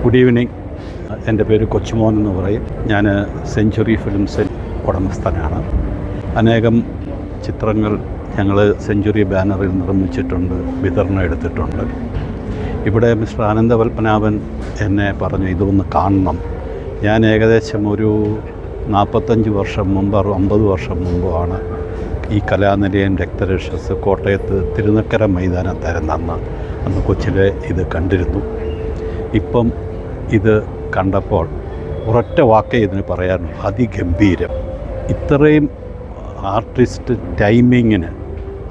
Good evening. എൻ്റെ പേര് കൊച്ചുമോൻ എന്ന് പറയും. ഞാൻ സെഞ്ച്വറി ഫിലിംസിൽ ഉടമസ്ഥനാണ്. അനേകം ചിത്രങ്ങൾ ഞങ്ങൾ സെഞ്ച്വറി ബാനറിൽ നിർമ്മിച്ചിട്ടുണ്ട്, വിതരണം എടുത്തിട്ടുണ്ട്. ഇവിടെ മിസ്റ്റർ ആനന്ദപത്മനാഭൻ എന്നെ പറഞ്ഞു ഇതൊന്ന് കാണണം. ഞാൻ ഏകദേശം ഒരു 45 വർഷം മുമ്പ് 50 വർഷം മുമ്പാണ് ഈ കലാനിലയം രക്തരക്ഷസ് കോട്ടയത്ത് തിരുനക്കര മൈതാനത്തായിരുന്നു അന്ന് കൊച്ചിലെ ഇത് കണ്ടിരുന്നു. ഇപ്പം ഇത് കണ്ടപ്പോൾ ഒരൊറ്റ വാക്കേ ഇതിന് പറയാനുള്ളൂ, അതിഗംഭീരം. ഇത്രയും ആർട്ടിസ്റ്റ് ടൈമിങ്ങിന്,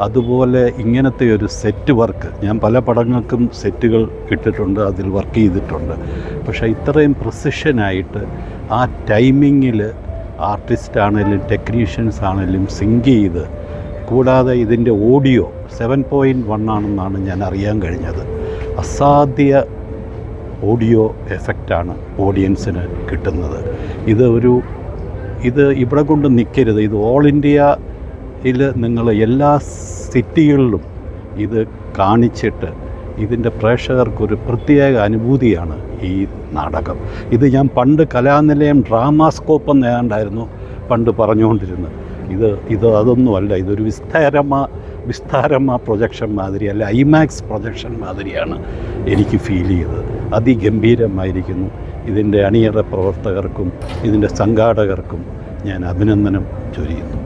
അതുപോലെ ഇങ്ങനത്തെ ഒരു സെറ്റ് വർക്ക്, ഞാൻ പല പടങ്ങൾക്കും സെറ്റുകൾ ഇട്ടിട്ടുണ്ട്, അതിൽ വർക്ക് ചെയ്തിട്ടുണ്ട്. പക്ഷേ ഇത്രയും പ്രിസിഷനായിട്ട് ആ ടൈമിങ്ങിൽ ആർട്ടിസ്റ്റ് ആണെങ്കിലും ടെക്നീഷ്യൻസ് ആണെങ്കിലും സിങ്ക് ചെയ്ത്, കൂടാതെ ഇതിൻ്റെ ഓഡിയോ 7.1 ആണെന്നാണ് ഞാൻ അറിയാൻ കഴിഞ്ഞത്. അസാധ്യ ഓഡിയോ എഫക്റ്റാണ് ഓഡിയൻസിന് കിട്ടുന്നത്. ഇത് ഇവിടെ കൊണ്ട് നിൽക്കരുത്. ഇത് ഓൾ ഇന്ത്യയിൽ നിങ്ങൾ എല്ലാ സിറ്റികളിലും ഇത് കാണിച്ചിട്ട് ഇതിൻ്റെ പ്രേക്ഷകർക്കൊരു പ്രത്യേക അനുഭൂതിയാണ് ഈ നാടകം. ഇത് ഞാൻ പണ്ട് കലാനിലയം ഡ്രാമാസ്കോപ്പ് എന്നേണ്ടായിരുന്നു പണ്ട് പറഞ്ഞുകൊണ്ടിരുന്നത്. അതൊന്നുമല്ല. ഇതൊരു വിസ്താരമ പ്രൊജക്ഷൻ മാതിരി, അല്ല ഐമാക്സ് പ്രൊജക്ഷൻ മാതിരിയാണ് എനിക്ക് ഫീൽ ചെയ്തത്. അതിഗംഭീരമായിരിക്കുന്നു. ഇതിൻ്റെ അണിയറ പ്രവർത്തകർക്കും ഇതിൻ്റെ സംഘാടകർക്കും ഞാൻ അഭിനന്ദനം ചൊരിയുന്നു.